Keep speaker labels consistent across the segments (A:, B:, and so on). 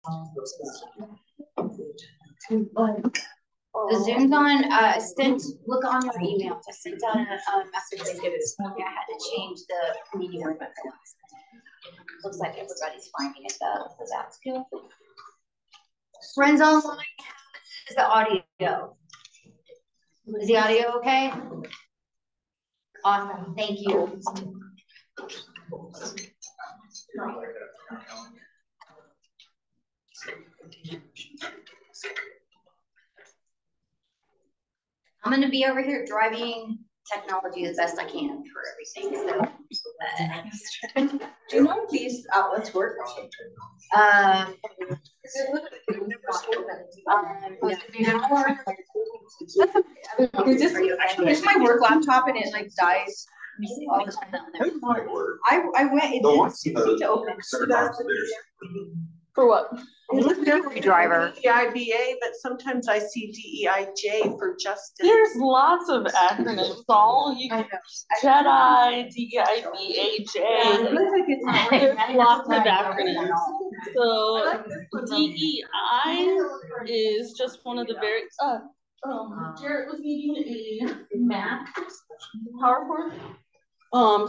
A: The Zoom's on. Look on your email. I sent out a message this morning. I had to change the meeting room. Looks like everybody's finding it though, so that's good. Friends online, is the audio? Is the audio okay? Awesome, thank you. I'm going to be over here driving technology as best I can for everything. So,
B: do you know if these outlets work? Here's my work laptop and it like dies all the time. I went. It didn't seem to open. For what?
A: Driver.
B: DEIBA, but sometimes I see DEIJ for justice.
C: There's lots of acronyms. All you can JEDI, DEIBAJ. There's lots of acronyms. So DEI is just one of the very. Jarrett was needing a Mac PowerPoint.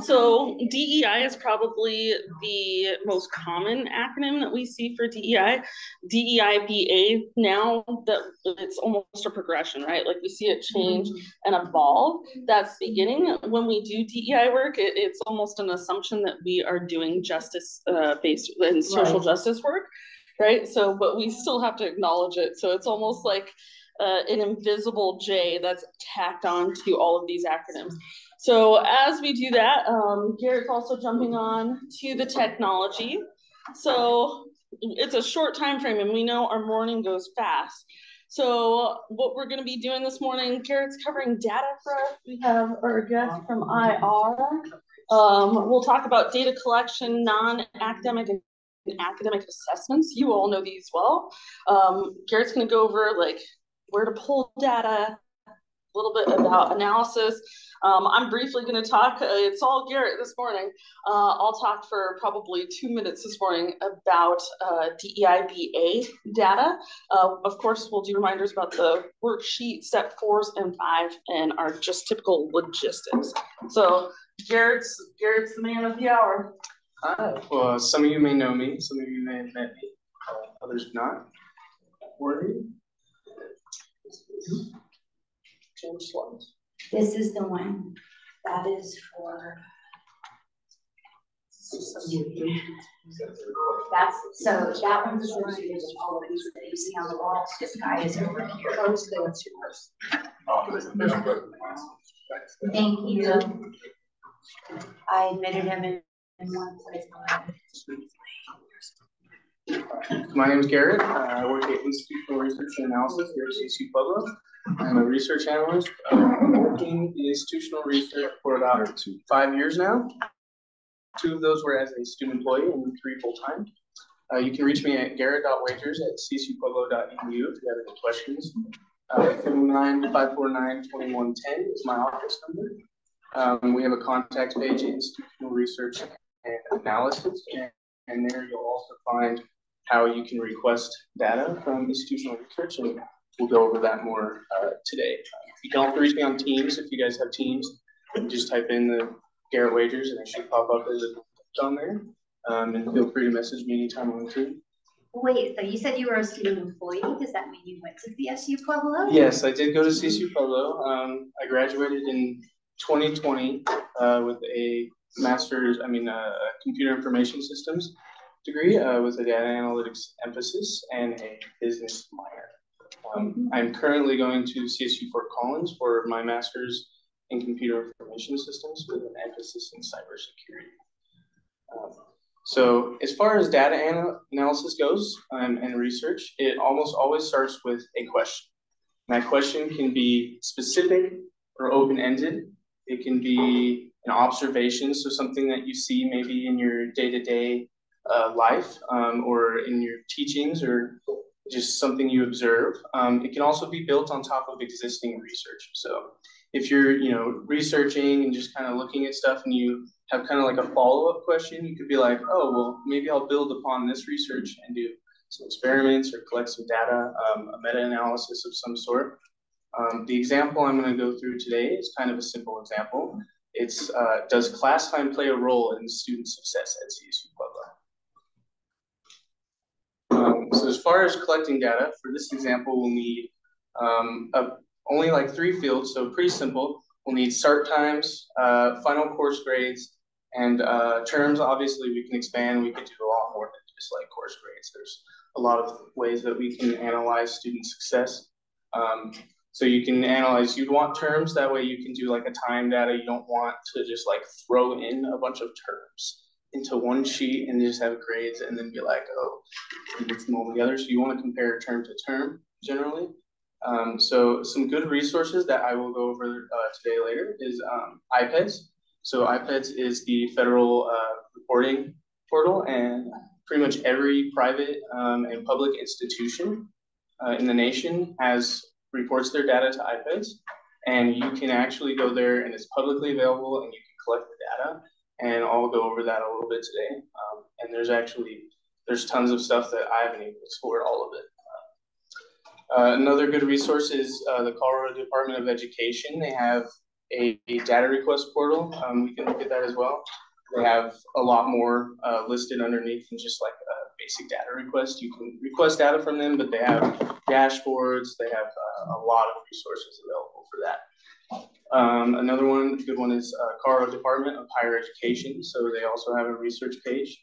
C: So DEI is probably the most common acronym that we see for DEI. DEIBA now that it's almost a progression, right? Like we see it change and evolve. That's beginning. When we do DEI work, it's almost an assumption that we are doing justice based and social justice work, right? So, but we still have to acknowledge it. So it's almost like an invisible J that's tacked on to all of these acronyms. So as we do that, Garrett's also jumping on to the technology. So it's a short time frame and we know our morning goes fast. So what we're gonna be doing this morning, Garrett's covering data for us. We have our guest from IR. We'll talk about data collection, non-academic and academic assessments. You all know these well. Garrett's gonna go over like where to pull data, a little bit about analysis. I'm briefly going to talk, it's all Garrett this morning. I'll talk for probably 2 minutes this morning about DEIBA data. Of course, we'll do reminders about the worksheet, step 4s and 5, and our just typical logistics. So Garrett's the man of the hour.
D: Hi. Well, some of you may know me, some of you may have met me, others not. Worry. Change slides.
A: This is the one that is for. That's so that one's the one that all of these that you see on the wall. This guy is over here. Thank you. I admitted him in one place.
D: My name is Garrett. I work at Institutional Research and Analysis here at CSU Pueblo. I'm a research analyst working in institutional research for about 5 years now. 2 of those were as a student employee and 3 full-time. You can reach me at garrett.wagers@csupueblo.edu if you have any questions. 709-549-2110 is my office number. We have a contact page, Institutional Research and Analysis, and there you'll also find how you can request data from institutional research, and we'll go over that more today. You can also reach me on Teams if you guys have Teams. You can just type in the Garrett Wagers and it should pop up as a on there. And feel free to message me anytime on Teams.
A: Wait, so you said you were a student employee. Does that mean you went to CSU Pueblo?
D: Yes, I did go to CSU Pueblo. I graduated in 2020 with a computer information systems degree with a data analytics emphasis and a business minor. I'm currently going to CSU Fort Collins for my master's in computer information systems with an emphasis in cybersecurity. So as far as data analysis goes and research, it almost always starts with a question. And that question can be specific or open-ended. It can be an observation, so something that you see maybe in your day-to-day life or in your teachings or just something you observe. It can also be built on top of existing research. So if you're researching and just kind of looking at stuff and you have kind of like a follow-up question, you could be like, oh, well, maybe I'll build upon this research and do some experiments or collect some data, a meta-analysis of some sort. The example I'm going to go through today is kind of a simple example. It's does class time play a role in student success at CSU Pueblo? So as far as collecting data, for this example, we'll need only like 3 fields, so pretty simple. We'll need start times, final course grades, and terms. Obviously, we can expand. We could do a lot more than just like course grades. There's a lot of ways that we can analyze student success. So you can analyze, you'd want terms, that way you can do like a time data. You don't want to just like throw in a bunch of terms into one sheet and just have grades and then be like, oh, it's them all together. So you want to compare term to term generally. So some good resources that I will go over today later is IPEDS. So IPEDS is the federal reporting portal, and pretty much every private and public institution in the nation reports their data to IPEDS, and you can actually go there and it's publicly available and you can collect the data, and I'll go over that a little bit today. And there's tons of stuff that I haven't even explored all of it. Another good resource is the Colorado Department of Education. They have a data request portal. We can look at that as well. They have a lot more listed underneath than just like a basic data request. You can request data from them, but they have dashboards. They have a lot of resources available for that. Another good one is Colorado Department of Higher Education. So they also have a research page.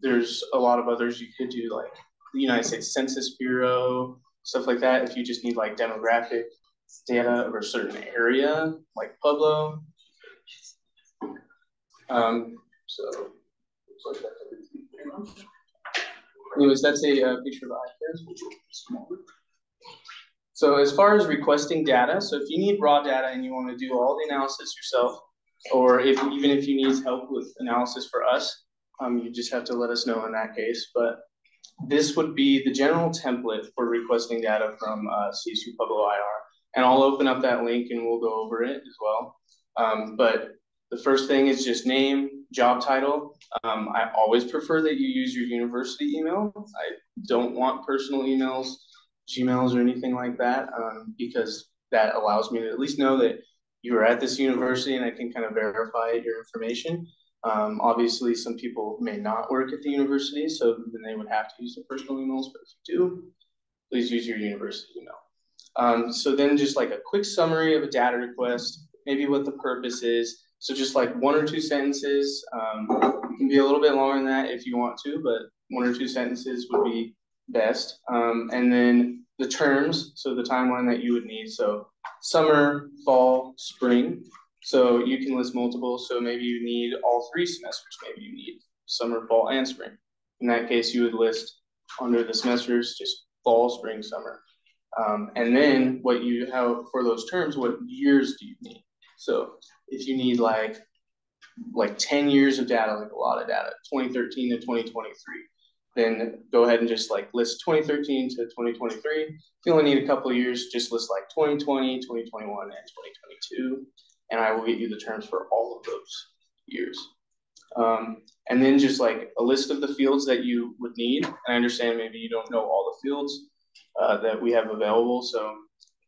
D: There's a lot of others you could do, like the United States Census Bureau, stuff like that. If you just need like demographic data of a certain area, like Pueblo. Anyways, that's a picture of IPEDS. So as far as requesting data, so if you need raw data and you want to do all the analysis yourself, or even if you need help with analysis for us, you just have to let us know in that case. But this would be the general template for requesting data from CSU Pueblo IR. And I'll open up that link and we'll go over it as well. But the first thing is just name, job title. I always prefer that you use your university email. I don't want personal emails, Gmails, or anything like that, because that allows me to at least know that you are at this university and I can kind of verify your information. Obviously, some people may not work at the university, so then they would have to use their personal emails. But if you do, please use your university email. So then just like a quick summary of a data request, maybe what the purpose is. So just like 1 or 2 sentences. It can be a little bit longer than that if you want to, but 1 or 2 sentences would be best. And then the terms, so the timeline that you would need. So summer, fall, spring. So you can list multiple. So maybe you need all 3 semesters. Maybe you need summer, fall, and spring. In that case, you would list under the semesters just fall, spring, summer. And then what you have for those terms, what years do you need? So if you need like 10 years of data, like a lot of data, 2013 to 2023, then go ahead and just like list 2013 to 2023. If you only need a couple of years, just list like 2020, 2021, and 2022. And I will get you the terms for all of those years. And then just like a list of the fields that you would need. And I understand maybe you don't know all the fields that we have available. So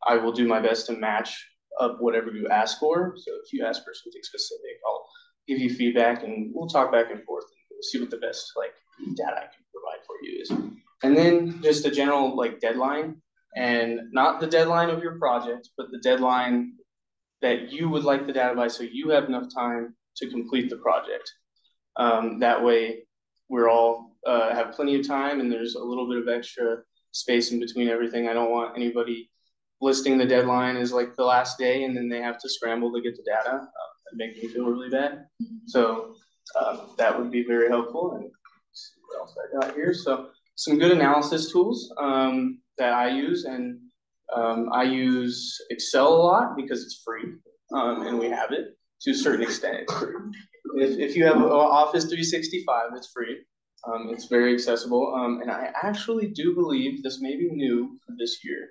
D: I will do my best to match up whatever you ask for. So if you ask for something specific, I'll give you feedback and we'll talk back and forth and we'll see what the best like data I can provide for you is. And then just a general like deadline, and not the deadline of your project, but the deadline that you would like the data by, so you have enough time to complete the project. That way we're all have plenty of time and there's a little bit of extra space in between everything. I don't want anybody listing the deadline as like the last day and then they have to scramble to get the data. That makes me feel really bad. So that would be very helpful. And let's see what else I got here. So some good analysis tools that I use, and I use Excel a lot because it's free and we have it to a certain extent. It's free. If you have Office 365, it's free. It's very accessible. And I actually do believe this may be new for this year.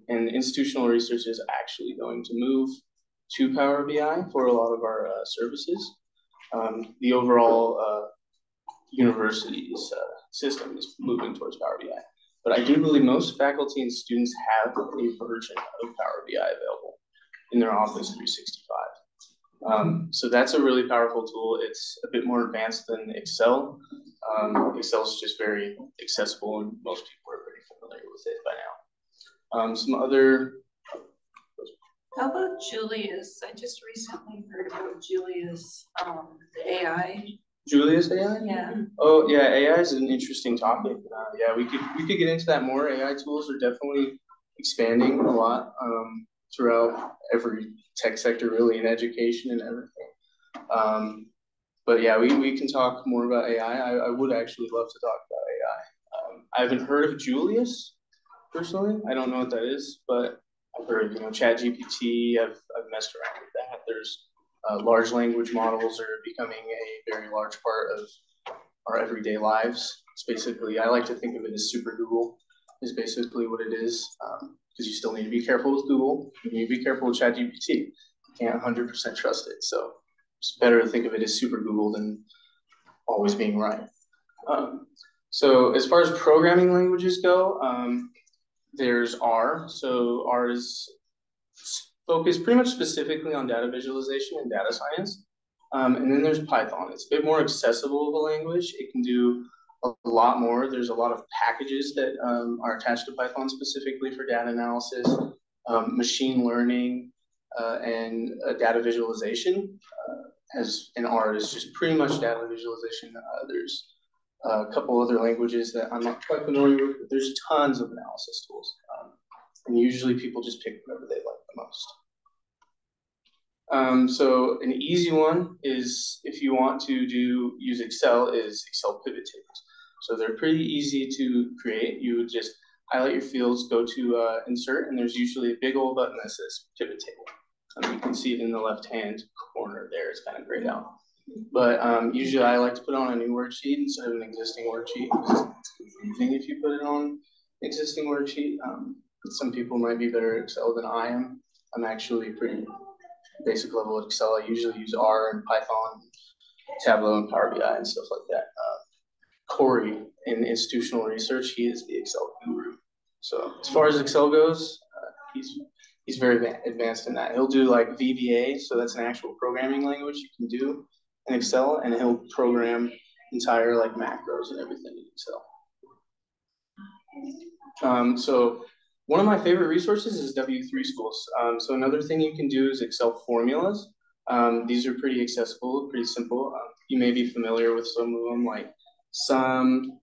D: And institutional research is actually going to move to Power BI for a lot of our services. The overall university's system is moving towards Power BI. But I do believe most faculty and students have a version of Power BI available in their Office 365. So that's a really powerful tool. It's a bit more advanced than Excel. Excel is just very accessible, and most people are pretty familiar with it by now. Some other.
B: How about Julius? I just recently heard about Julius, the AI.
D: Julius AI?
B: Yeah.
D: Oh yeah, AI is an interesting topic. Yeah, we could get into that more. AI tools are definitely expanding a lot throughout every tech sector, really, in education and everything. But yeah, we can talk more about AI. I would actually love to talk about AI. I haven't heard of Julius personally. I don't know what that is, but I've heard, ChatGPT. I've messed around with that. There's large language models are becoming a very large part of our everyday lives. It's basically, I like to think of it as super Google, is basically what it is. Because you still need to be careful with Google. You need to be careful with ChatGPT. You can't 100% trust it. So it's better to think of it as super Google than always being right. So as far as programming languages go, there's R. So R is focused pretty much specifically on data visualization and data science. And then there's Python. It's a bit more accessible of a language. It can do a lot more. There's a lot of packages that are attached to Python specifically for data analysis, machine learning, and data visualization. As in R is just pretty much data visualization. There's a couple other languages that I'm not quite familiar with, but there's tons of analysis tools. And usually people just pick whatever they like the most. So an easy one is, if you want to use Excel, is Excel pivot tables. So they're pretty easy to create. You would just highlight your fields, go to insert, and there's usually a big old button that says pivot table. You can see it in the left-hand corner there. It's kind of grayed out. But usually I like to put on a new worksheet instead of an existing worksheet. It's confusing if you put it on an existing worksheet. Some people might be better at Excel than I am. I'm actually pretty basic level at Excel. I usually use R and Python, Tableau, and Power BI and stuff like that. Corey in institutional research, he is the Excel guru. So as far as Excel goes, he's very advanced in that. He'll do like VBA, so that's an actual programming language you can do in Excel, and he'll program entire like macros and everything in Excel. So one of my favorite resources is W3 Schools. So another thing you can do is Excel formulas. These are pretty accessible, pretty simple. You may be familiar with some of them, like sum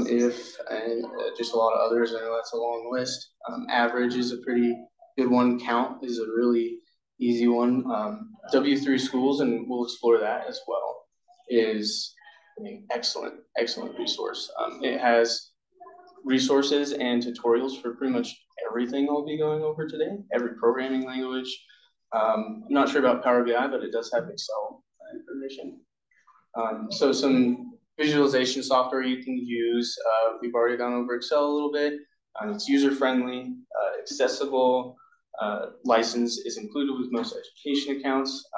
D: if, and just a lot of others. I know that's a long list. Average is a pretty good one. Count is a really easy one. W3 Schools, and we'll explore that as well, is an excellent resource. It has resources and tutorials for pretty much everything I'll be going over today, every programming language. I'm not sure about Power BI, but it does have Excel information. So some visualization software you can use. We've already gone over Excel a little bit. It's user-friendly, accessible. License is included with most education accounts.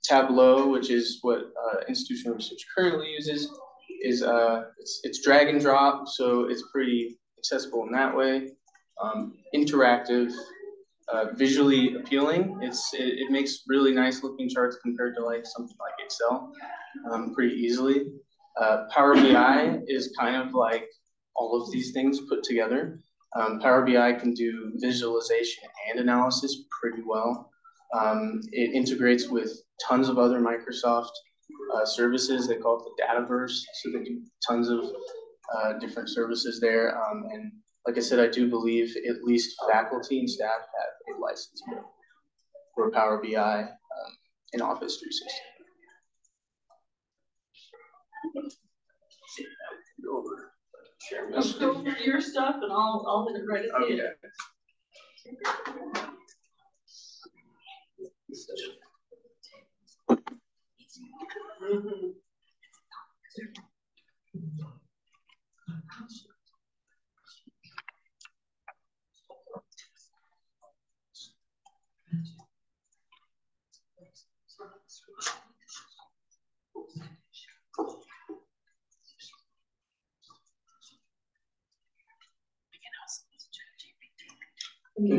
D: Tableau, which is what institutional research currently uses, is it's drag and drop, so it's pretty accessible in that way. Interactive, visually appealing. It makes really nice looking charts compared to like something like Excel pretty easily. Power BI is kind of like all of these things put together. Power BI can do visualization and analysis pretty well. It integrates with tons of other Microsoft services. They call it the Dataverse, so they do tons of different services there. And like I said, I do believe at least faculty and staff have a license for Power BI in Office 360.
C: Let's go over your stuff and I'll hit it right at the end.
A: So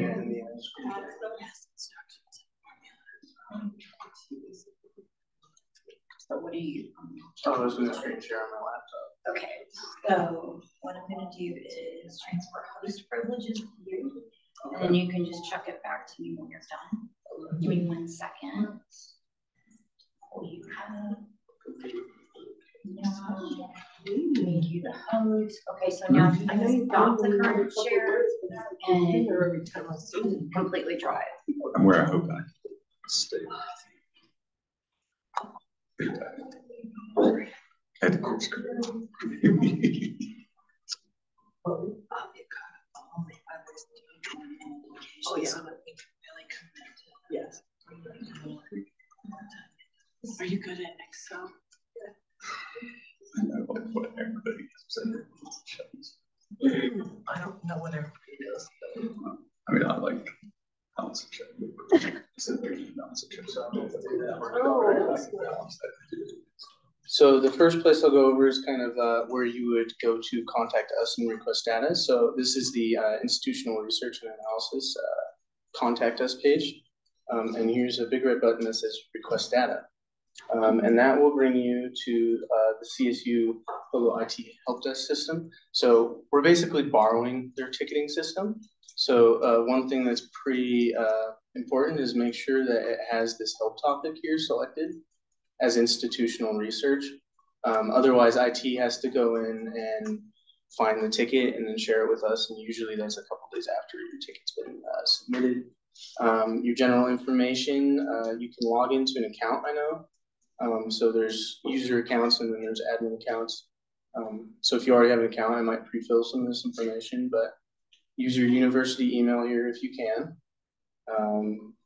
A: what do you?
D: Oh, I was going to screen share on my laptop.
A: Okay, so what I'm going to do is transfer host privileges here, and then you can just chuck it back to me when you're done. Give me 1 second. You have. Made you the host. Okay, so now I know you've got the current share and completely dry it.
E: I'm where I hope I stay. Had to course correct.
B: Oh, yeah. Yes. Are you good at Excel?
E: I know what everybody said.
B: I don't know what everybody does.
E: I mean, I like balance of check.
D: So the first place I'll go over is kind of where you would go to contact us and request data. So this is the Institutional Research and Analysis contact us page. And here's a big red button that says request data. And that will bring you to the CSU Pueblo IT Help Desk system. So we're basically borrowing their ticketing system. So one thing that's pretty important is make sure that it has this help topic here selected as institutional research. Otherwise, IT has to go in and find the ticket and then share it with us. And usually that's a couple days after your ticket's been submitted. Your general information, you can log into an account, I know. So there's user accounts and then there's admin accounts. So if you already have an account, I might pre-fill some of this information, but use your university email here if you can.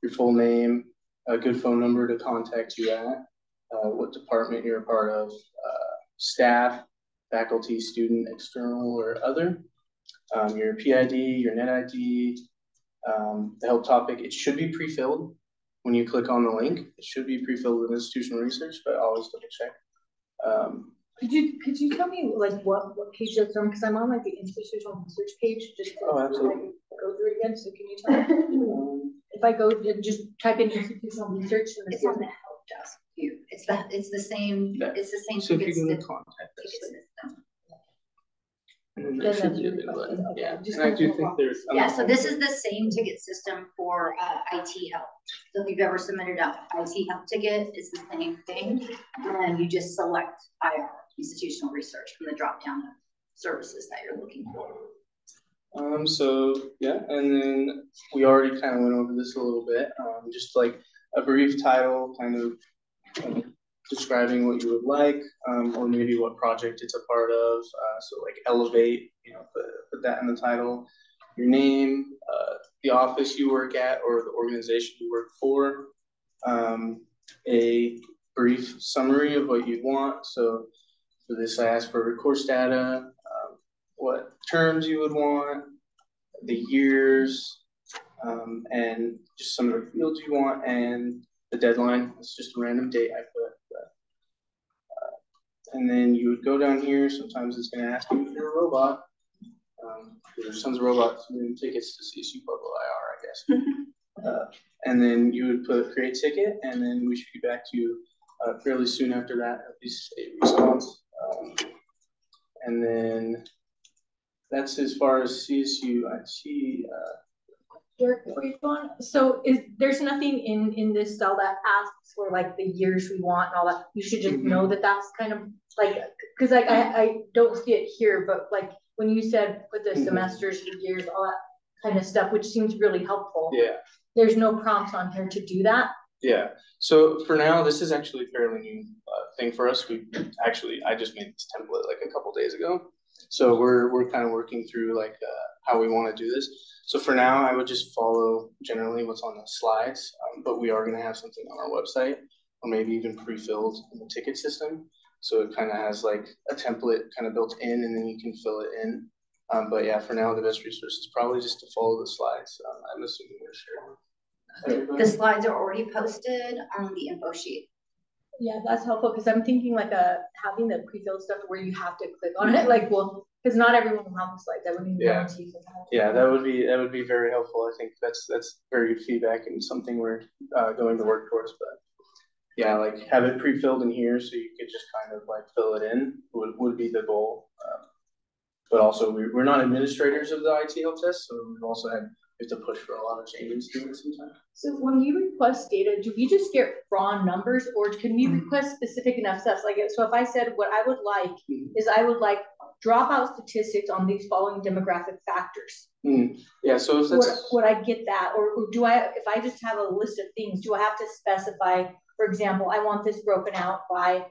D: Your full name, a good phone number to contact you at, what department you're a part of, staff, faculty, student, external, or other, your PID, your NetID, the help topic. It should be pre-filled. When you click on the link, it should be pre-filled with institutional research, but always double check.
B: Could you tell me like what page that's on? Because I'm on like the institutional research page. Just to,
D: absolutely.
B: Go through it again. So can you tell me if I go and just type in institutional research? And
A: it's on the help desk view. It's the same.
D: Yeah.
A: It's the same.
D: So if you go to contact us, and there should be a big button. Yeah, and I do think there's.
A: So this is the same ticket system for IT help. So if you've ever submitted an IT help ticket, it's the same thing. And you just select IR, institutional research, from the drop down of services that you're looking for.
D: So yeah, and then we already kind of went over this a little bit. Just like a brief title, kind of describing what you would like, or maybe what project it's a part of. So like Elevate, put that in the title. Your name, the office you work at or the organization you work for. A brief summary of what you want. So for this, I asked for course data, what terms you would want, the years, and just some of the fields you want, and the deadline. It's just a random date I put. And then you would go down here. Sometimes it's going to ask you if you're a robot. There's tons of robots doing tickets to CSU Pueblo IR, I guess. And then you would put create ticket, and then we should get back to you fairly soon after that, at least a response. And then that's as far as CSU IT.
B: Derek, before you go on, so there's nothing in this cell that asks for like the years we want and all that. You should just know that that's kind of like, because like I don't see it here, but like when you said put the semesters, the years, all that kind of stuff, which seems really helpful.
D: Yeah.
B: There's no prompts on here to do that.
D: Yeah. So for now, this is actually a fairly new thing for us. I just made this template like a couple days ago. So we're kind of working through like how we want to do this. So for now, I would just follow generally what's on the slides, but we are going to have something on our website, or maybe even pre-filled in the ticket system. So it kind of has like a template kind of built in, and then you can fill it in. But yeah, for now, the best resource is probably just to follow the slides. I'm assuming we're sharing.
A: The slides are already posted on the info sheet.
B: Yeah, that's helpful because I'm thinking like having the pre-filled stuff where you have to click on it, like, well, because not everyone will have the slides. I wouldn't even guarantee you.
D: Yeah, that would be very helpful. I think that's very good feedback and something we're going to work towards. But yeah, like have it pre-filled in here so you could just kind of like fill it in would be the goal. But also we're not administrators of the IT help desk, so we have to push for a lot of changes to it sometimes.
B: So when we request data, do we just get raw numbers, or can we request specific enough stuff? Like, so if I said what I would like is I would like dropout statistics on these following demographic factors.
D: Yeah, so if that's
B: would I get that, or do I? If I just have a list of things, do I have to specify? For example, I want this broken out by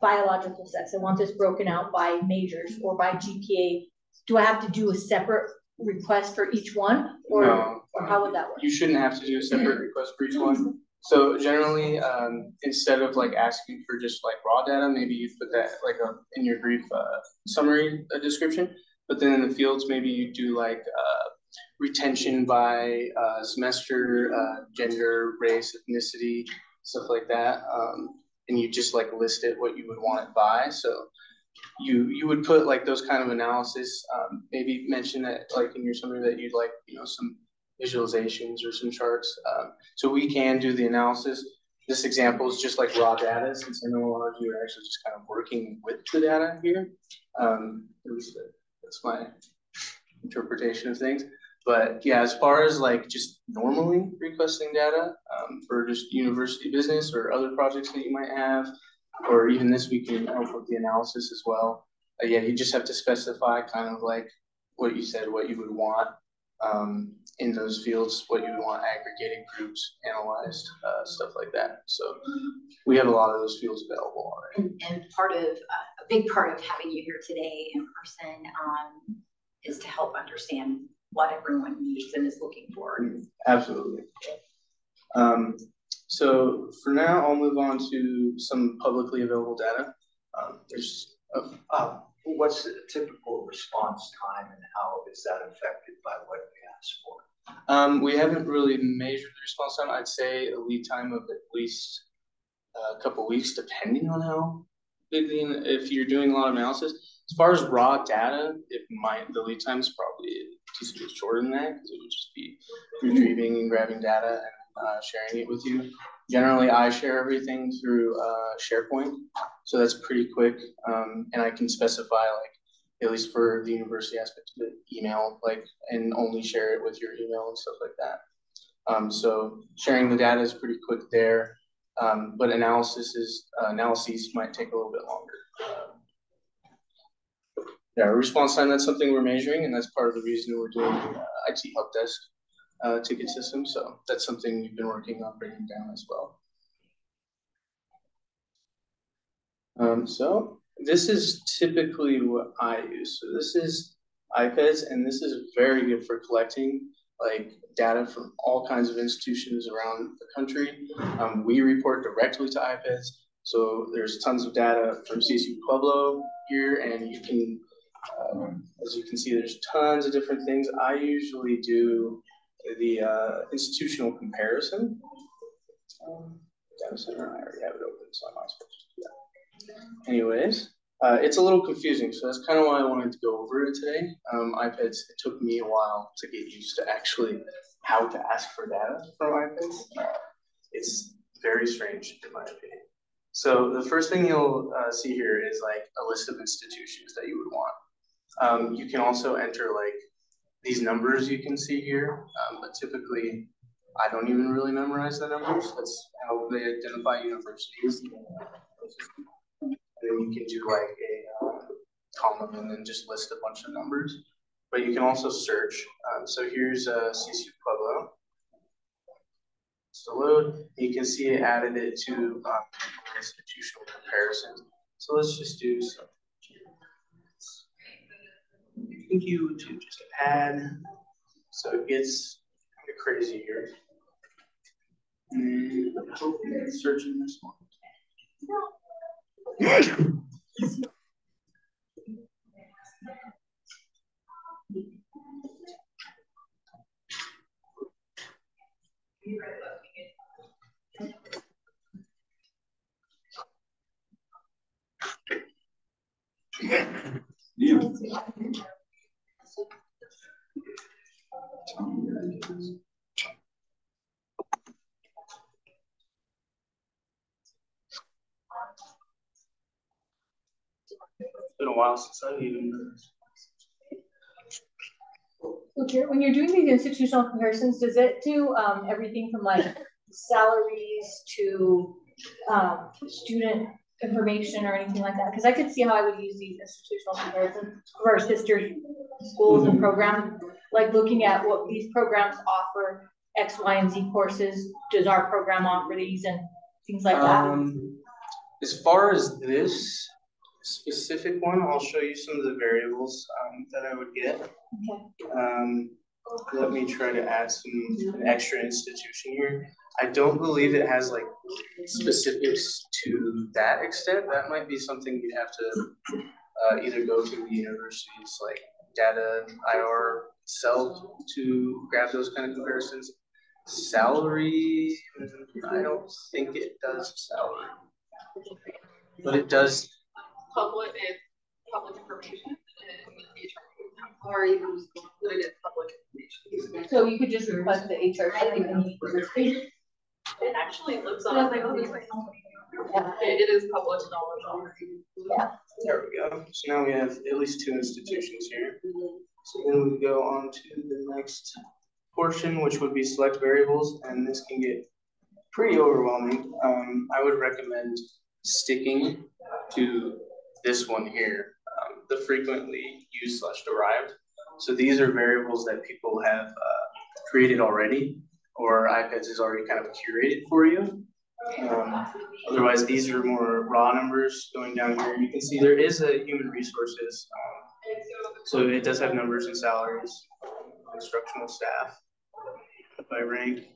B: biological sex. I want this broken out by majors or by GPA. Do I have to do a separate request for each one, or how would that work?
D: You shouldn't have to do a separate request for each one. So generally, instead of like asking for just like raw data, maybe you put that like in your brief summary description. But then in the fields, maybe you do like retention by semester, gender, race, ethnicity, stuff like that. And you just like list it what you would want it by. So you would put like those kind of analysis, maybe mention that like in your summary that you'd like, some visualizations or some charts. So we can do the analysis. This example is just like raw data, since I know a lot of you are actually just kind of working with the data here. At least that's my interpretation of things. But yeah, as far as like just normally requesting data for just university business or other projects that you might have, or even this we can help with the analysis as well. Yeah, you just have to specify kind of like what you said, what you would want in those fields, what you would want aggregating groups, analyzed, stuff like that. So we have a lot of those fields available already.
A: And part of, a big part of having you here today in person is to help understand what everyone needs and is looking for.
D: Absolutely. So for now, I'll move on to some publicly available data.
F: What's the typical response time and how is that affected by what we ask for?
D: We haven't really measured the response time. I'd say a lead time of at least a couple of weeks, depending on how big if you're doing a lot of analysis. As far as raw data, the lead time is probably just a bit shorter than that, because it would just be retrieving and grabbing data and sharing it with you. Generally, I share everything through SharePoint, so that's pretty quick, and I can specify, like, at least for the university aspect of the email, like, and only share it with your email and stuff like that. So sharing the data is pretty quick there, but analyses might take a little bit longer. Yeah, response time, that's something we're measuring, and that's part of the reason we're doing IT help desk ticket system. So that's something we've been working on bringing down as well. So this is typically what I use. So this is IPEDS, and this is very good for collecting like data from all kinds of institutions around the country. We report directly to IPEDS. So there's tons of data from CSU Pueblo here, and you can, as you can see, there's tons of different things. I usually do the institutional comparison. Data center, I already have it open, so I'm not supposed to do that. Anyways, it's a little confusing, so that's kind of why I wanted to go over it today. IPEDS, it took me a while to get used to actually how to ask for data from IPEDS. It's very strange, in my opinion. So the first thing you'll see here is like a list of institutions that you would want. You can also enter like these numbers you can see here, but typically I don't even really memorize the numbers. That's how they identify universities. And then you can do like a column and then just list a bunch of numbers. But you can also search. So here's CSU Pueblo. So load, you can see it added it to institutional comparison. So let's just do some. Thank you to just add. So it gets kind of crazy here. And hopefully it's searching this one. It's been a while since I've even.
B: Okay, when you're doing these institutional comparisons, does it do everything from like salaries to student information or anything like that? Because I could see how I would use these institutional comparisons for our sister schools and programs, like looking at what these programs offer, X, Y, and Z courses. Does our program offer these and things like that?
D: As far as this specific one, I'll show you some of the variables that I would get.
B: Okay.
D: Let me try to add an extra institution here. I don't believe it has like specifics to that extent. That might be something you'd have to either go to the university's like data IR itself to grab those kind of comparisons. Salary, I don't think it does salary, but it does.
C: Public information or even just put it as public information.
B: So you could just request the HR.
C: It actually lives on. It is public knowledge.
B: Yeah.
D: There we go. So now we have at least 2 institutions here. So then we go on to the next portion, which would be select variables, and this can get pretty overwhelming. I would recommend sticking to this one here, the frequently used / derived. So these are variables that people have created already, or IPEDS is already kind of curated for you. Otherwise, these are more raw numbers going down here. You can see there is a human resources. So it does have numbers and salaries, instructional staff by rank.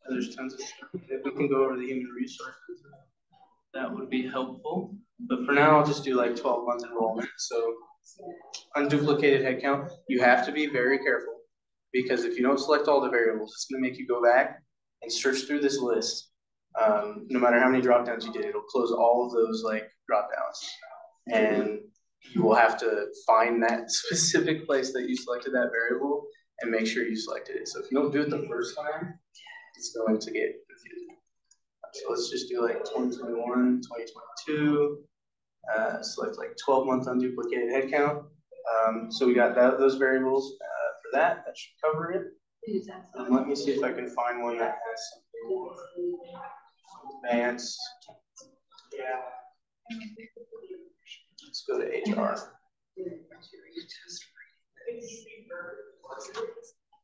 D: There's tons of stuff. If we can go over the human resources, that would be helpful. But for now, I'll just do like 12-month enrollment. So unduplicated headcount, you have to be very careful because if you don't select all the variables, it's going to make you go back and search through this list. No matter how many drop downs you did, it'll close all of those like drop downs. And you will have to find that specific place that you selected that variable and make sure you selected it. So if you don't do it the first time, it's going to get confusing. So let's just do like 2021, 2022, select like 12-month unduplicated headcount. So we got those variables for that. That should cover it. Let me see if I can find one that has something advanced. Yeah. Let's go to HR.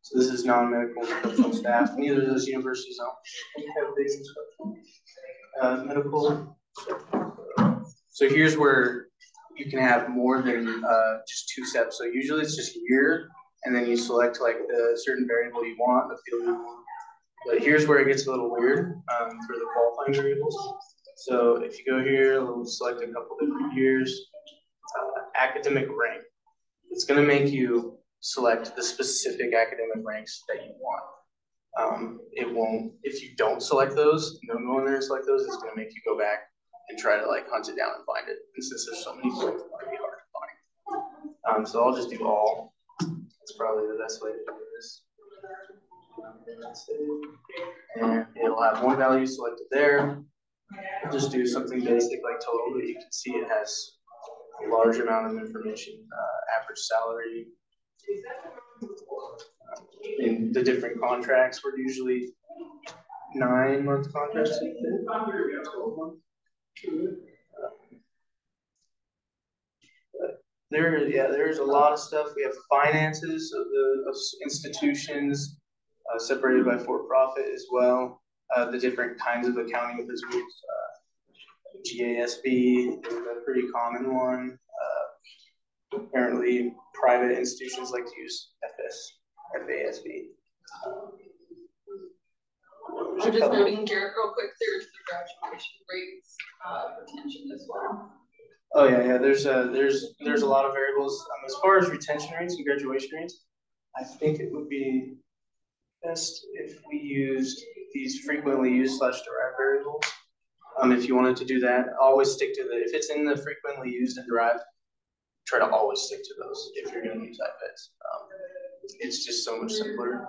D: So this is non-medical instructional staff. Neither of those universities don't have big instructional. Medical. So here's where you can have more than just 2 steps. So usually it's just year, and then you select like the certain variable you want, the field you want. But here's where it gets a little weird for the qualifying variables. So if you go here, we'll select a couple different years. Academic rank. It's going to make you select the specific academic ranks that you want. It won't, if you don't select those, you don't go in there and select those, it's going to make you go back and try to like hunt it down and find it. And since there's so many points, it's going to be hard to find. So I'll just do all. That's probably the best way to do this. And it'll have one value selected there. I'll just do something basic like total, but you can see it has a large amount of information, average salary. In the different contracts were usually 9-month contracts. 12 months. There's a lot of stuff. We have finances of the institutions separated by for-profit as well. The different kinds of accounting principles. GASB is a pretty common one. Apparently, private institutions like to use FASB.
C: I'm just noting, Garrett, real quick, there's the graduation rates, retention as well.
D: Oh yeah. There's a lot of variables. As far as retention rates and graduation rates, I think it would be best if we used these frequently used / derived variables. If you wanted to do that, always stick to if it's in the frequently used and derived, try to always stick to those if you're going to use iPads. It's just so much simpler,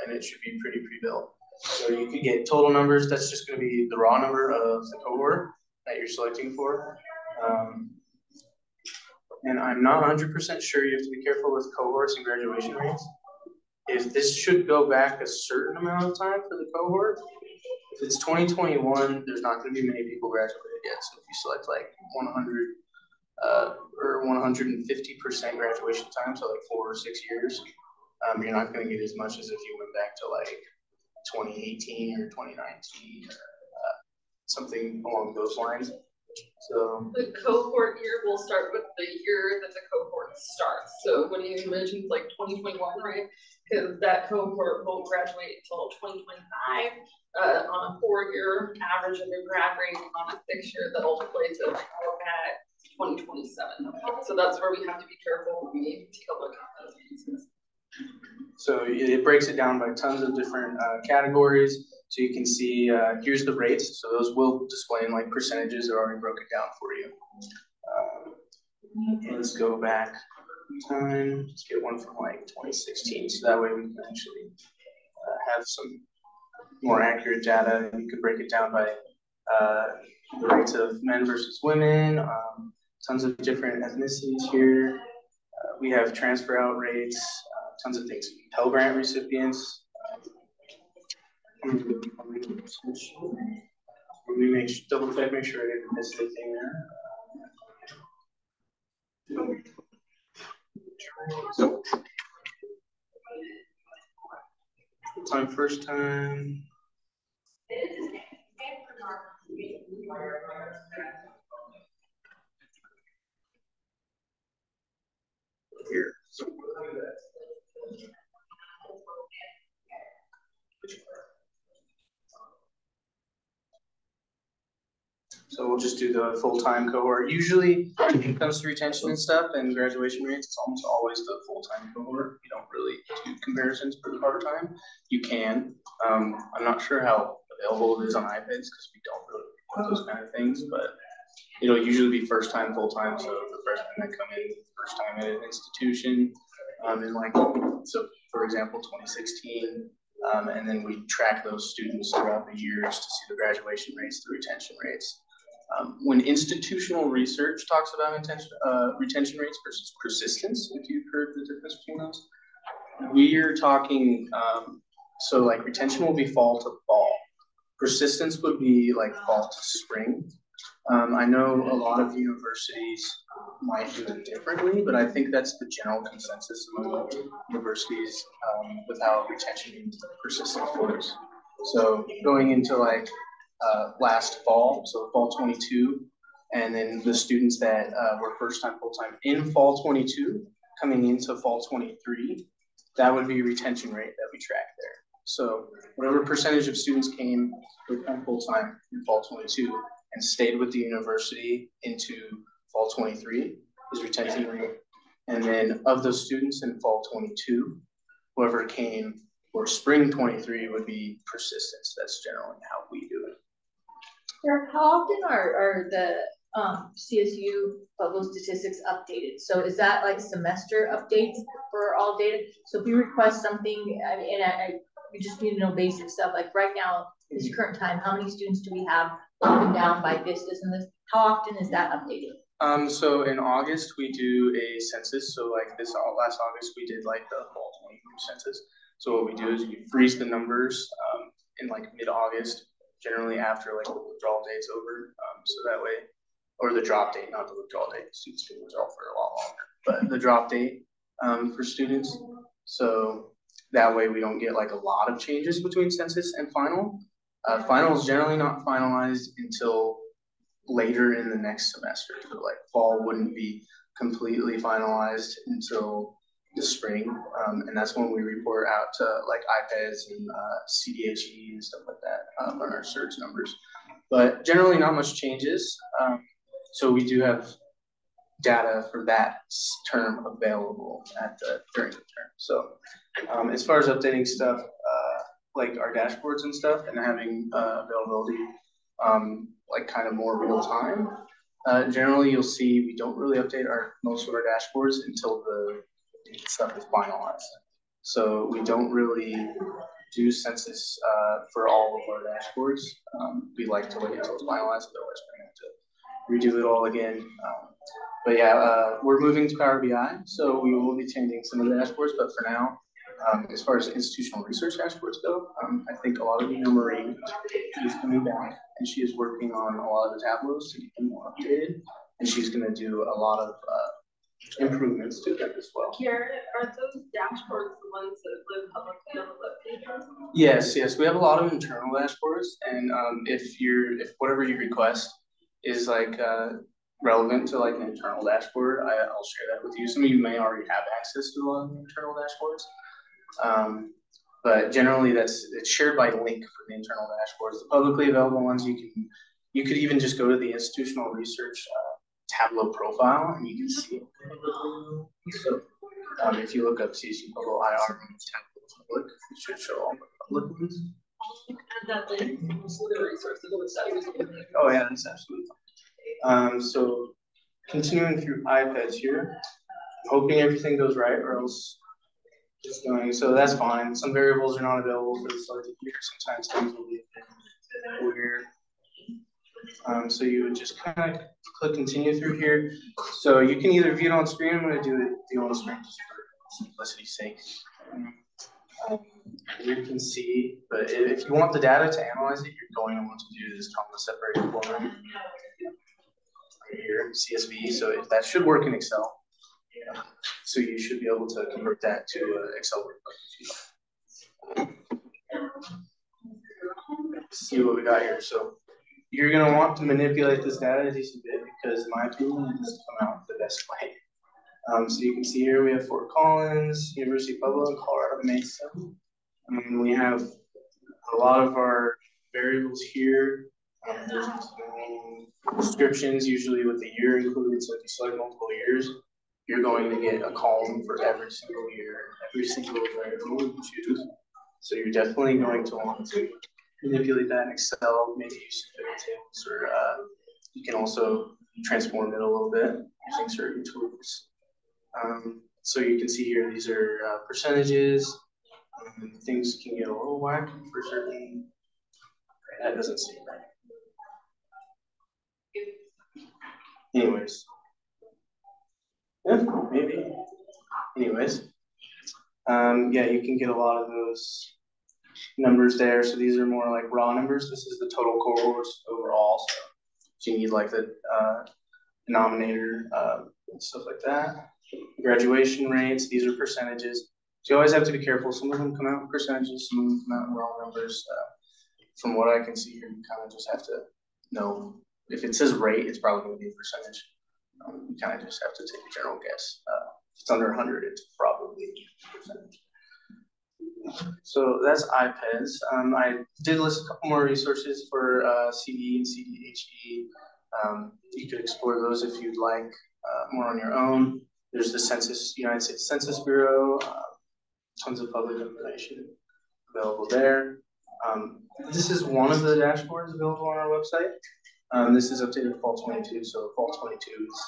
D: and it should be pretty pre-built. So you could get total numbers. That's just going to be the raw number of the cohort that you're selecting for. And I'm not 100% sure. You have to be careful with cohorts and graduation rates. If this should go back a certain amount of time for the cohort, if it's 2021, there's not going to be many people graduated yet. So if you select like 100 or 150% graduation time, so like 4 or 6 years, you're not going to get as much as if you went back to like 2018 or 2019 or something along those lines. So
C: the cohort year will start with the year that the cohort starts. So when you mentioned like 2021, right? Because that cohort won't graduate until 2025 on a 4-year average of their grad rate on a 6-year that'll play to at 2027. So that's where we have to be careful when we take a look at those pieces.
D: So it breaks it down by tons of different categories. So you can see, here's the rates. So those will display in like percentages. They're already broken down for you. Let's go back time. Let's get one from like 2016. So that way we can actually have some more accurate data. You could break it down by the rates of men versus women. Tons of different ethnicities here. We have transfer out rates. Tons of things. Pell Grant recipients. Let me double check, make sure I didn't miss anything there. So, first time. Here. So we'll just do the full-time cohort. Usually when it comes to retention and stuff and graduation rates, it's almost always the full-time cohort. You don't really do comparisons for the part-time. You can. I'm not sure how available it is on iPads because we don't really report those kind of things, but it'll usually be first-time, full-time. So the freshmen that come in first time at an institution, and like, so for example, 2016, and then we track those students throughout the years to see the graduation rates, the retention rates. When institutional research talks about retention rates versus persistence, if you've heard the difference between those, we're talking, so like retention will be fall to fall. Persistence would be like fall to spring. I know a lot of universities might do it differently, but I think that's the general consensus among universities with how retention and persistence works. So going into like last fall, so fall 22, and then the students that were first time full-time in fall 22 coming into fall 23, that would be retention rate that we track there. So whatever percentage of students came full-time in fall 22 and stayed with the university into fall 23 is retention rate. And then of those students in fall 22, whoever came for spring 23 would be persistence. That's generally how we do it.
B: Eric, how often are the CSU bubble statistics updated? So is that like semester updates for all data? So if we request something, we just need to know basic stuff. Like right now, this current time, how many students do we have broken down by this and this? How often is that updated?
D: So in August, we do a census. So like last August, we did like the fall 23 census. So what we do is we freeze the numbers in like mid-August, generally after like the withdrawal date's over. So that way, or the drop date, not the withdrawal date. Students can withdraw for a lot longer, but the drop date for students. So that way we don't get like a lot of changes between census and final. Final is generally not finalized until later in the next semester. So like fall wouldn't be completely finalized until the spring, and that's when we report out to like iPads and CDHE and stuff like that on our search numbers. But generally not much changes. So we do have data for that term available during the term. So as far as updating stuff, like our dashboards and stuff and having availability, like kind of more real time. Generally, you'll see we don't really update most of our dashboards until the stuff is finalized. So we don't really do census for all of our dashboards. We like to wait until it's finalized, otherwise we're going to have to redo it all again. But yeah, we're moving to Power BI, so we will be changing some of the dashboards. But for now, as far as institutional research dashboards go, I think a lot of you know Marie. She's coming back, and she is working on a lot of the tableaus to get them more updated. And she's going to do a lot of improvements to them as well.
C: Garrett, are those dashboards the ones that live publicly on the web page?
D: Yes, we have a lot of internal dashboards, and if whatever you request is like relevant to like an internal dashboard, I'll share that with you. Some of you may already have access to a lot of internal dashboards, but generally it's shared by link for the internal dashboards. The publicly available ones you could even just go to the institutional research Tableau profile and you can see it. So if you look up CSU Public IR and Tableau Public, it should show all the public ones. Oh yeah, that's absolutely fine. So continuing through iPads here, hoping everything goes right or else just going, so that's fine. Some variables are not available for the selected here. Sometimes things will be weird. So you would just kind of click continue through here. So you can either view it on screen. I'm going to do it on screen just for simplicity's sake. You can see, but if you want the data to analyze it, you're going to want to do this comma separated format right here, CSV. So that should work in Excel. So you should be able to convert that to Excel workbook. See what we got here. So you're going to want to manipulate this data a decent bit because in my opinion, it has to come out the best way. So you can see here we have Fort Collins, University of Pueblo, and Colorado Mesa. And we have a lot of our variables here. There's descriptions usually with the year included. So if you select multiple years, you're going to get a column for every single year, every single variable you choose. So you're definitely going to want to manipulate that in Excel, maybe use pivot tables, or you can also transform it a little bit using certain tools. So you can see here, these are percentages. Things can get a little wacky for certain. That doesn't seem right. Anyways. Yeah, maybe. Anyways. Yeah, you can get a lot of those numbers there. So these are more like raw numbers. This is the total cohorts overall. So you need like the denominator, stuff like that. Graduation rates, these are percentages. So you always have to be careful. Some of them come out in percentages, some of them come out in raw numbers. From what I can see here, you kind of just have to know. If it says rate, it's probably going to be a percentage. You kind of just have to take a general guess. If it's under 100, it's probably a percentage. So that's iPads. I did list a couple more resources for CDE and CDHE. You could explore those if you'd like more on your own. There's the United States Census Bureau, tons of public information available there. This is one of the dashboards available on our website. This is updated fall 22, so fall 22 is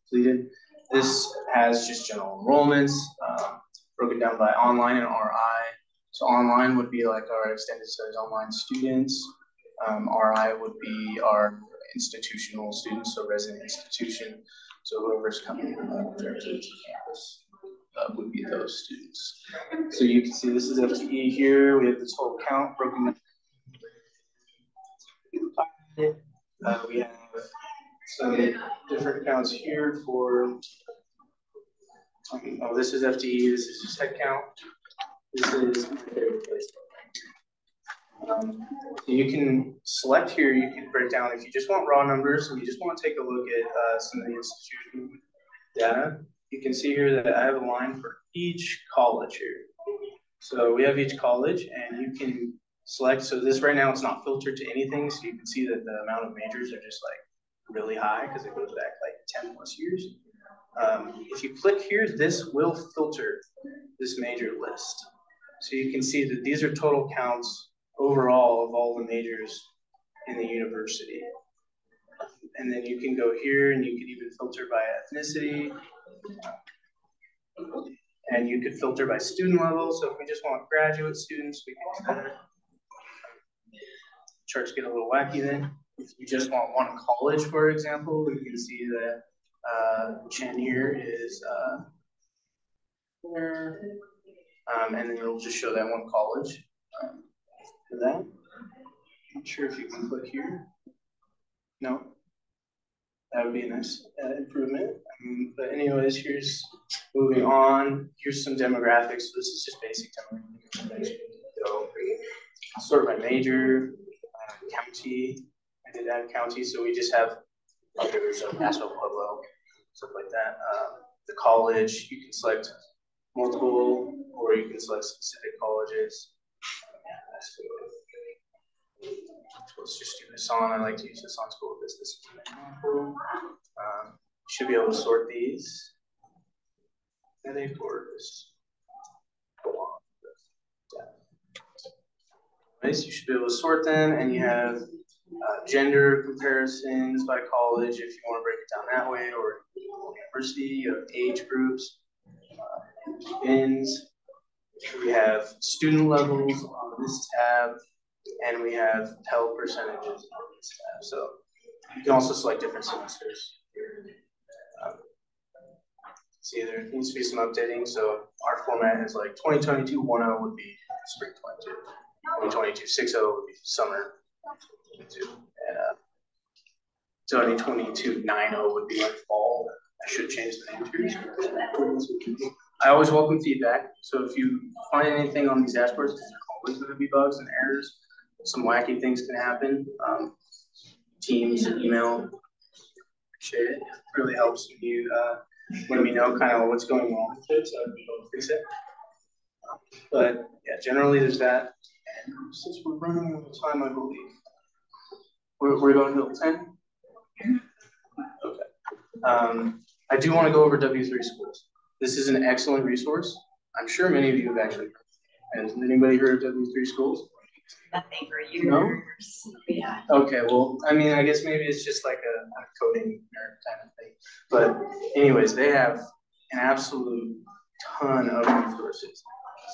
D: completed. This has just general enrollments, broken down by online and RI. So online would be like our extended studies online students. RI would be our institutional students, so resident institution. So whoever's coming directly to campus would be those students. So you can see this is FTE here. We have the total count broken down. We have some different counts here for, this is FTE, this is just head count. This is my favorite place. You can select here, you can break down if you just want raw numbers and you just want to take a look at some of the institution data. You can see here that I have a line for each college here. So we have each college and you can select, so this right now it's not filtered to anything, so you can see that the amount of majors are just like really high because it goes back like 10 plus years. If you click here, this will filter this major list. So you can see that these are total counts overall of all the majors in the university. And then you can go here and you can even filter by ethnicity. And you could filter by student level. So if we just want graduate students, we can do that. Charts get a little wacky then. If you just want one college, for example, we can see that Chen here is there. And then it'll just show that one college for that. Not sure if you can click here. No. That would be a nice improvement. But anyways, here's moving on. Here's some demographics. So this is just basic demographics. So sort by major, county. I did add county, so we just have others of Paso, Pueblo, stuff like that. The college, you can select multiple, or you can select specific colleges. So let's just do Hassan. I like to use Hassan School of Business. You should be able to sort these. And they course. You should be able to sort them, and you have gender comparisons by college if you want to break it down that way, or university. You have age groups, bins. We have student levels on this tab, and we have Pell percentages on this tab. So you can also select different semesters. See, there needs to be some updating. So our format is like 2022 1.0 would be spring 22. 2022 6.0 would be summer 22. And 2022 9.0 would be like fall. I should change the name too. I always welcome feedback. So if you find anything on these dashboards, there's always going to be bugs and errors. Some wacky things can happen. Teams, email, share. It really helps when you let me know kind of what's going on with it, so I can go fix it. But yeah, generally there's that. And since we're running out of time, I believe we're going to 10. Okay. I do want to go over W3 schools. This is an excellent resource. I'm sure many of you have actually heard. Has anybody heard of W3 schools?
A: Nothing for years.
D: No?
A: Yeah.
D: Okay, well, I mean, I guess maybe it's just like a coding nerd kind of thing. But anyways, they have an absolute ton of resources.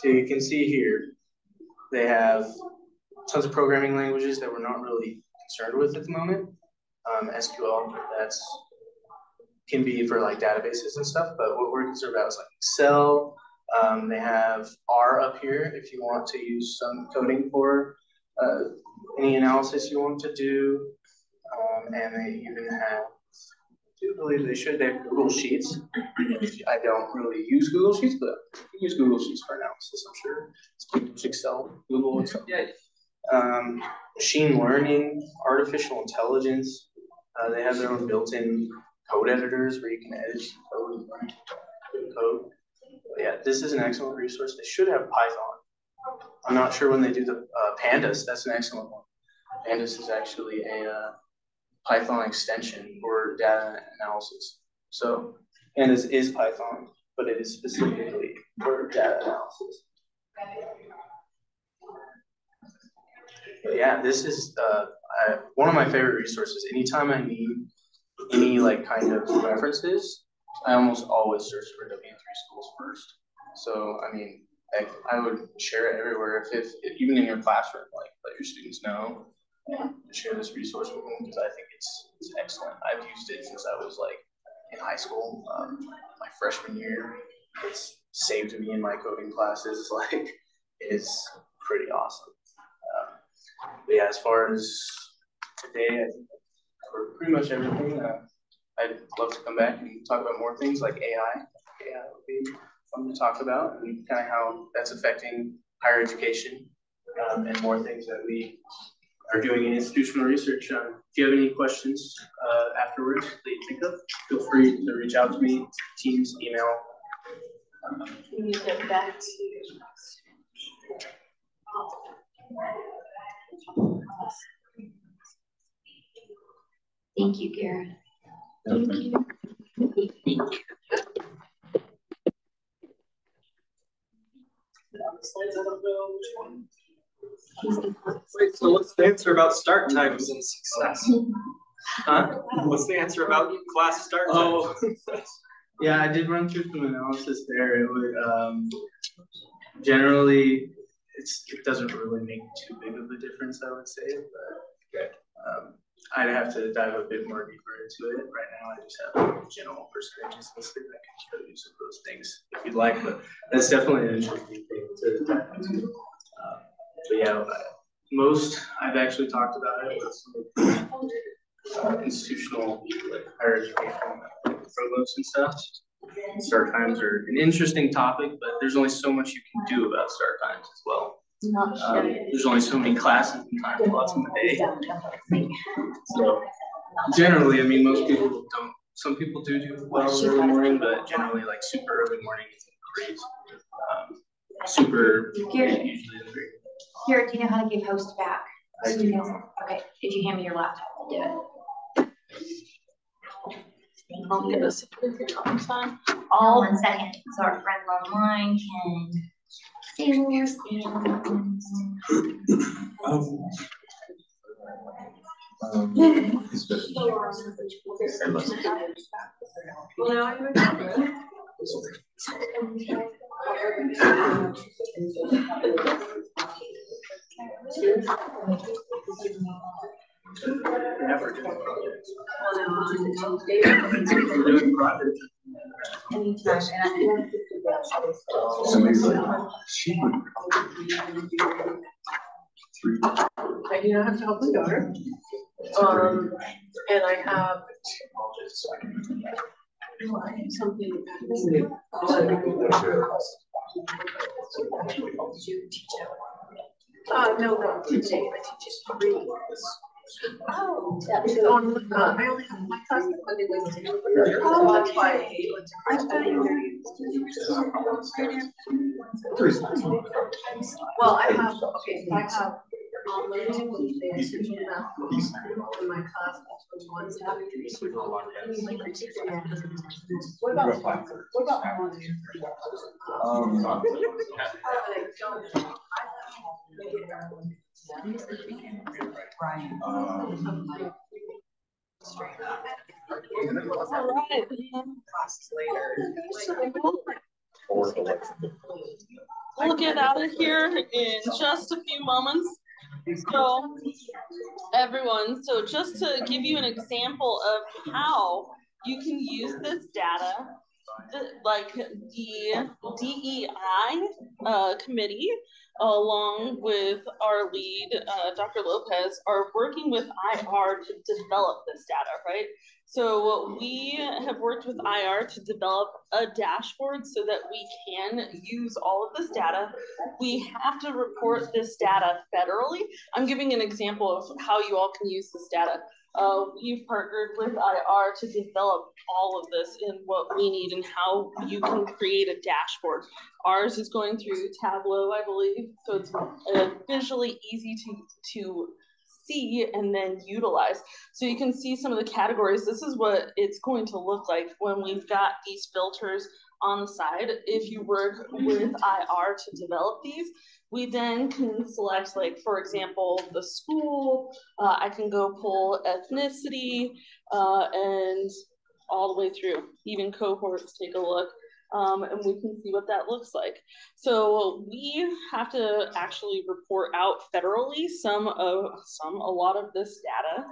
D: So you can see here, they have tons of programming languages that we're not really concerned with at the moment. SQL, can be for like databases and stuff, but what we're concerned about is like Excel. They have R up here if you want to use some coding for any analysis you want to do. And they even have, I do believe they have Google Sheets. I don't really use Google Sheets, but I use Google Sheets for analysis, I'm sure. It's Excel, Google, and stuff. Machine learning, artificial intelligence. They have their own built-in code editors where you can edit code. But yeah, this is an excellent resource. They should have Python. I'm not sure when they do the Pandas. That's an excellent one. Pandas is actually a Python extension for data analysis. So Pandas is Python, but it is specifically for data analysis. But yeah, this is one of my favorite resources. Anytime I need any like kind of references, I almost always search for W3 schools first. So I mean, I would share it everywhere. If even in your classroom, like let your students know and share this resource with them because I think it's excellent. I've used it since I was like in high school, my freshman year. It's saved me in my coding classes. Like it's pretty awesome. But yeah, as far as today, I think for pretty much everything. I'd love to come back and talk about more things like AI. AI would be fun to talk about and kind of how that's affecting higher education and more things that we are doing in institutional research. If you have any questions afterwards that you think of, feel free to reach out to me, Teams, email.
A: Can you get back to Thank you, Garrett. Thank you. Thank you.
G: Wait, so let's answer about start times and success.
F: Huh? What's the answer about class start time?
D: Oh, yeah, I did run through some analysis there. It would, generally, it doesn't really make too big of a difference, I would say, but I'd have to dive a bit more deeper into it. Right now, I just have general percentages listed. I can show you some of those things if you'd like, but that's definitely an interesting thing to dive into. But yeah, most I've actually talked about it with some institutional like higher education provosts and stuff. Start times are an interesting topic, but there's only so much you can do about start times as well. There's only so many classes and time slots in the day. So generally, I mean, most people don't. Some people do well early morning, but generally, like super early morning isn't great. Super usually isn't great.
A: Here, do you know how to give host back? I do. Okay, did you hand me your laptop? I'll do it.
C: I'll give us a time.
A: All 1 second. So our friend online can see your
G: I do not have to help my daughter. And I have something. No, teaching. I teach 3. Oh, I only have my class Monday, Wednesday. So that's why I hate well, I have, okay, so I have Monday, Wednesday, I teach math in my class, which one's having what about
C: We'll get out of here in just a few moments. So everyone, so just to give you an example of how you can use this data, like the DEI committee, along with our lead, Dr. Lopez, are working with IR to develop this data, right? So we have worked with IR to develop a dashboard so that we can use all of this data. We have to report this data federally. I'm giving an example of how you all can use this data. We've partnered with IR to develop all of this in what we need and how you can create a dashboard. Ours is going through Tableau, I believe, so it's visually easy to see and then utilize. So you can see some of the categories. This is what it's going to look like when we've got these filters on the side. If you work with IR to develop these, we then can select, like, for example, the school. I can go pull ethnicity and all the way through, even cohorts, take a look. And we can see what that looks like. So we have to actually report out federally a lot of this data.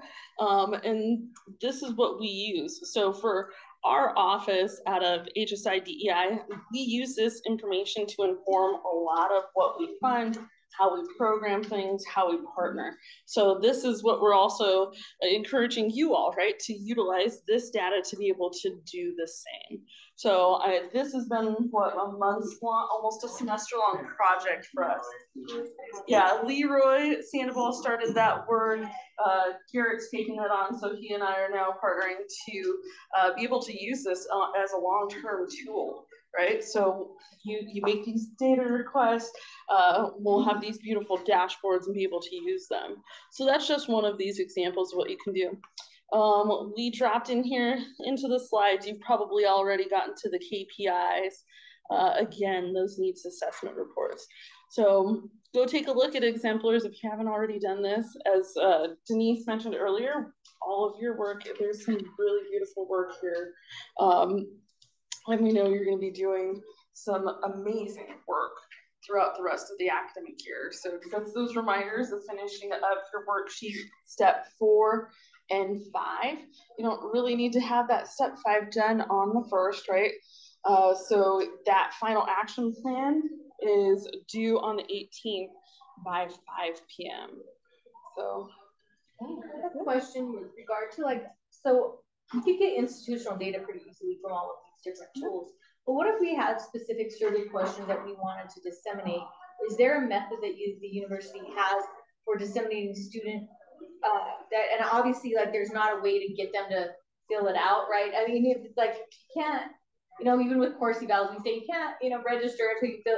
C: And this is what we use. So for our office out of HSI DEI, we use this information to inform a lot of what we fund, how we program things, how we partner. So this is what we're also encouraging you all, right, to utilize this data to be able to do the same. So this has been, what, a month-long, almost a semester-long project for us. Yeah, Leroy Sandoval started that work. Garrett's taking that on, so he and I are now partnering to be able to use this as a long-term tool, right? So you make these data requests, we'll have these beautiful dashboards and be able to use them. So that's just one of these examples of what you can do. We dropped in here into the slides. You've probably already gotten to the KPIs. Again, those needs assessment reports. So go take a look at exemplars if you haven't already done this. As Denise mentioned earlier, all of your work. There's some really beautiful work here. And we know you're going to be doing some amazing work throughout the rest of the academic year. So that's those reminders of finishing up your worksheet step 4 and 5. You don't really need to have that step 5 done on the 1st, right? So that final action plan is due on the 18th by 5 p.m. So
B: I have a question with regard to like, so you can get institutional data pretty easily from all of these different tools. But what if we had specific survey questions that we wanted to disseminate? Is there a method that the university has for disseminating student that, and obviously like there's not a way to get them to fill it out, right? I mean, if it's like you can't, you know, even with course evals, we say you can't, you know, register until you fill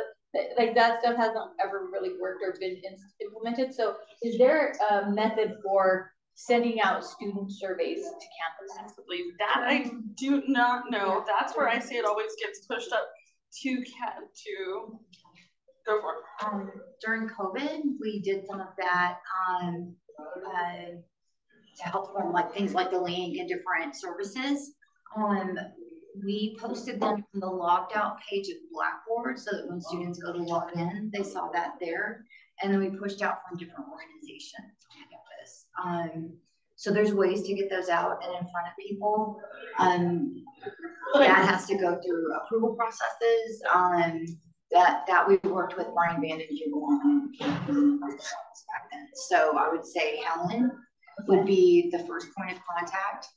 B: like that stuff hasn't ever really worked or been implemented. So is there a method for sending out student surveys to campus?
C: Absolutely. That I do not know. That's where I say it always gets pushed up to go for it.
A: During COVID, we did some of that to help them, like things like the link and different services. We posted them on the logged out page of Blackboard so that when students go to log in, they saw that there. And then we pushed out from different organizations on campus. So there's ways to get those out and in front of people. That has to go through approval processes. That we worked with Brian Vanden Heuvel on back then. So I would say Helen would be the first point of contact.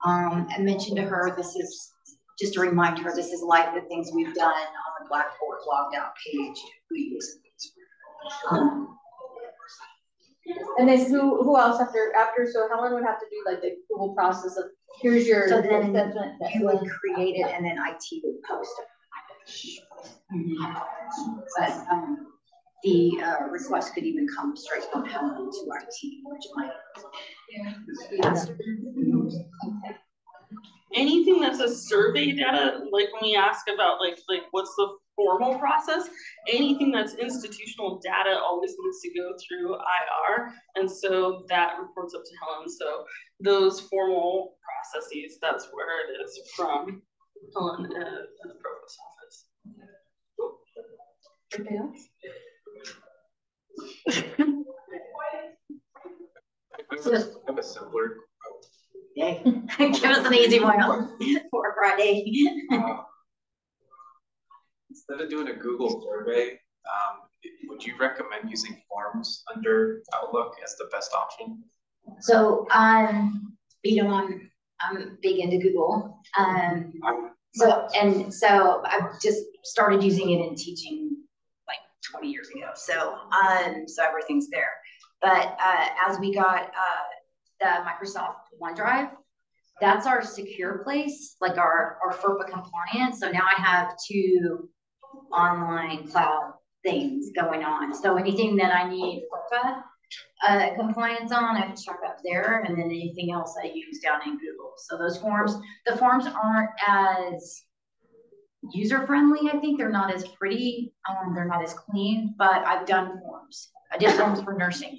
A: I mentioned to her, this is just to remind her, this is like the things we've done on the Blackboard logged out page. We use
B: and then who else after so Helen would have to do like the approval process of here's your
A: so then you would create it and then IT would post it. But the request could even come straight from Helen to our team, which might be faster.
C: Anything that's a survey data, like when we ask about like what's the formal process, anything that's institutional data always needs to go through IR, and so that reports up to Helen. So those formal processes, that's where it is from Helen in the provost office. Anything else?
E: I have a simpler.
A: Yay. Give us an easy one for Friday.
E: Instead of doing a Google survey, would you recommend using forms under Outlook as the best option?
A: So, you know, I'm big into Google. So I've just started using it in teaching like 20 years ago. So everything's there. But as we got the Microsoft OneDrive, that's our secure place, like our FERPA compliance. So now I have 2 online cloud things going on. So anything that I need FERPA compliance on, I can check up there, and then anything else I use down in Google. So those forms, the forms aren't as user-friendly. I think they're not as pretty, they're not as clean, but I've done forms. I did forms for nursing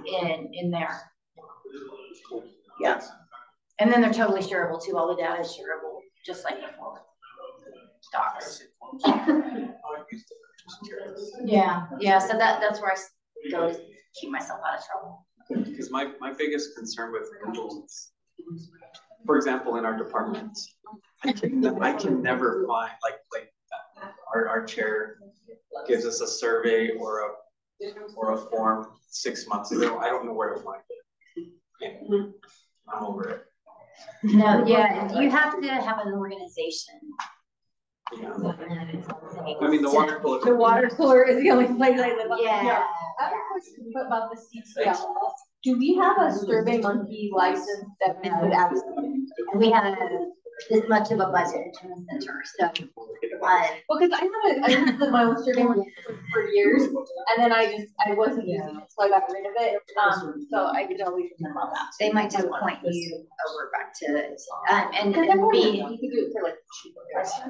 A: in there. Yeah. And then they're totally shareable too. All the data is shareable, just like before. Docs. Yeah. So that's where I go to keep myself out of trouble.
E: Because my biggest concern with Google is, for example, in our departments, I can never find like our chair gives us a survey or a form 6 months ago. I don't know where to find it. And I'm over it.
A: No, yeah, you have to have an organization.
E: Yeah. I mean, the water cooler.
B: The water cooler is the only place I live on.
A: Yeah.
B: I have a question about the CTL. Do we have a SurveyMonkey license that we could access?
A: We have this much of a budget in the center, so.
B: Well, because I have my own SurveyMonkey for years, and then I wasn't using it, so I got rid of it. So I could always remember that.
A: They might just point you over back to it. And
B: You
A: be,
B: could do it for like.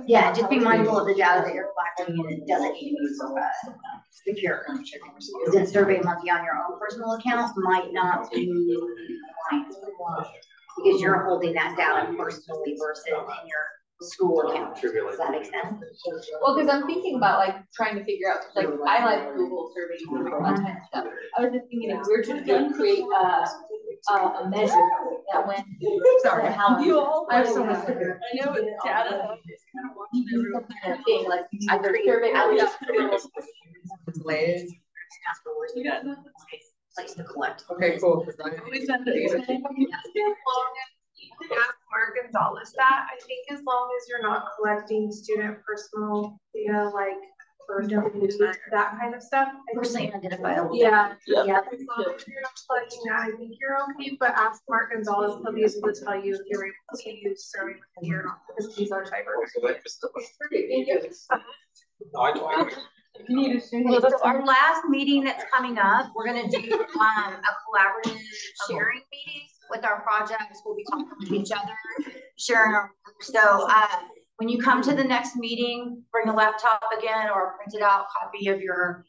A: yeah, just be mindful of the data that you're collecting, and it doesn't need to be secure. Because then Survey Monkey on your own personal account might not be compliant, because you're holding that data personally versus in your school account. Does that make sense?
B: Well, because I'm thinking about like trying to figure out, like I like Google surveys and all that kind of stuff. I was just thinking if we were to create a measure that when, sorry, how
C: You all.
B: I have so much to do.
C: I know it's data. It's kind of watching everyone.
B: Thing, like I create survey, I would
C: Yeah.
A: Place to collect.
G: Okay, cool.
H: Ask Mark Gonzalez that. I think as long as you're not collecting student personal data, like that kind of stuff.
A: Personally identifiable.
H: Yeah.
C: Yep.
A: Yeah.
H: As long as you're not collecting that, I think you're okay, but ask Mark Gonzalez, he'll be able to tell you if you're able to use Survey Monkey or not, because these are cyber.
A: So our last meeting that's coming up, we're gonna do a collaborative sharing meeting with our projects. We'll be talking to each other, sharing our work. So when you come to the next meeting, bring a laptop again or a printed out copy of your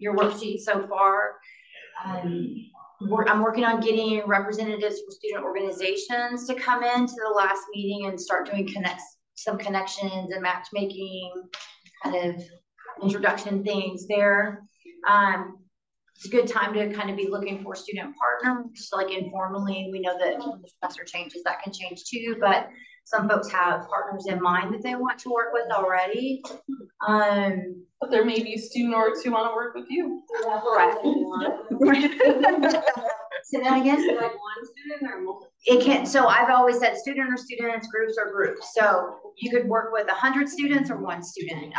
A: worksheet so far. I'm working on getting representatives from student organizations to come into the last meeting and start doing some connections and matchmaking, kind of introduction things there. It's a good time to kind of be looking for student partners, like informally. We know that when the semester changes, that can change too, but some folks have partners in mind that they want to work with already.
C: But there may be a student or two want to work with you.
A: Say that again?
G: Like one student or multiple?
A: It can, so I've always said student or students, groups or groups. So you could work with 100 students or one student,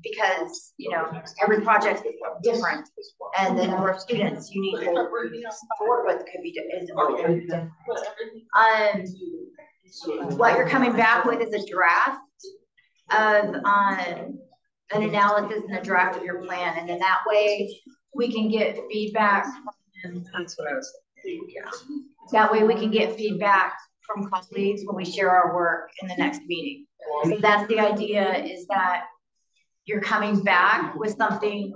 A: because, you know, every project is different. And the number of students you need to work with could be different. What you're coming back with is a draft of an analysis and a draft of your plan. And then that way we can get feedback.
F: That's what I was thinking. Yeah.
A: That way we can get feedback from colleagues when we share our work in the next meeting. So that's the idea, is that you're coming back with something.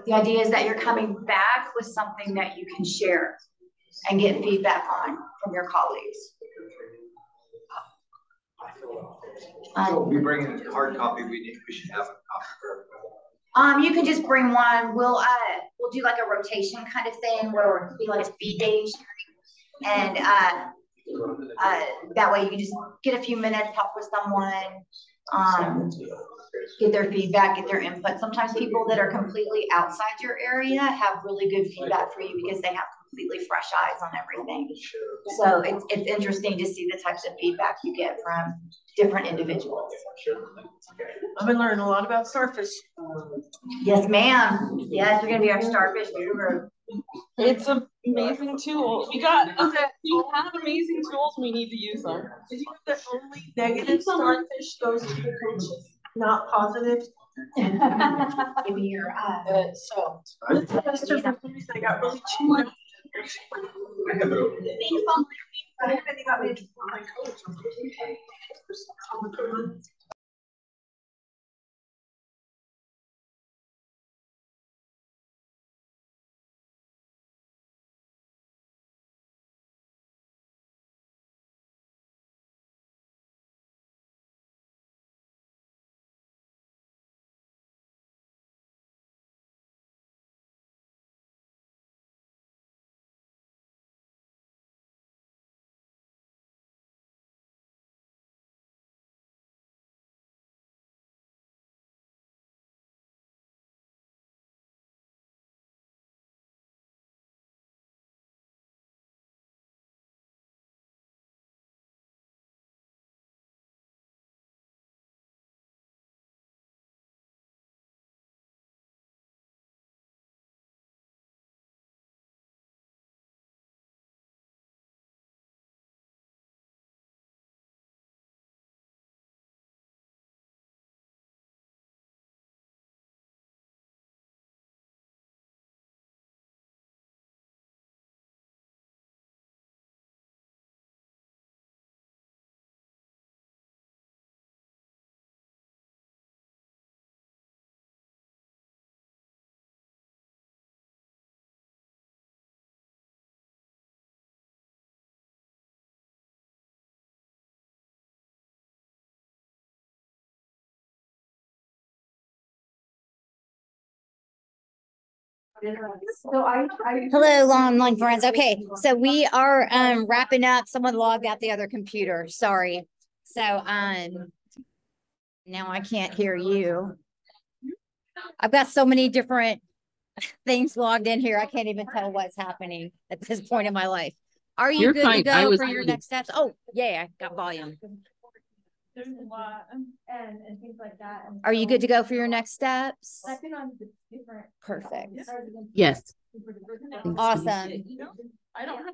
A: The idea is that you're coming back with something that you can share and get feedback on from your colleagues.
F: So we bring in a hard copy, we should have a copy for
A: You can just bring one. We'll do like a rotation kind of thing where it'll be like a speed dating, and that way you can just get a few minutes, talk with someone, get their feedback, get their input. Sometimes people that are completely outside your area have really good feedback for you because they have completely fresh eyes on everything. So it's interesting to see the types of feedback you get from different individuals.
G: I've been learning a lot about starfish.
A: Yes, ma'am. Yes, you're gonna be our starfish guru.
C: It's an amazing tool. We have amazing tools. We need to use them.
G: Did you know that only negative starfish goes to the coaches, not positive?
A: Give me your
G: So this semester for some reason I got really chewed.
F: I have it open.
G: I haven't got me to my coach.
B: So I.
A: Hello, online friends. Okay, so we are wrapping up. Someone logged out the other computer. Sorry. So now I can't hear you. I've got so many different things logged in here. I can't even tell what's happening at this point in my life. Are you
C: You're
A: good
C: fine.
A: to
C: I
A: go
C: was
A: for your
C: muted.
A: next steps? Oh, yeah, I got volume.
B: There's a lot and things like that.
A: Are you good to go for your next steps?
B: I've been on the different.
A: Perfect.
C: Yes.
A: Awesome.
C: I don't have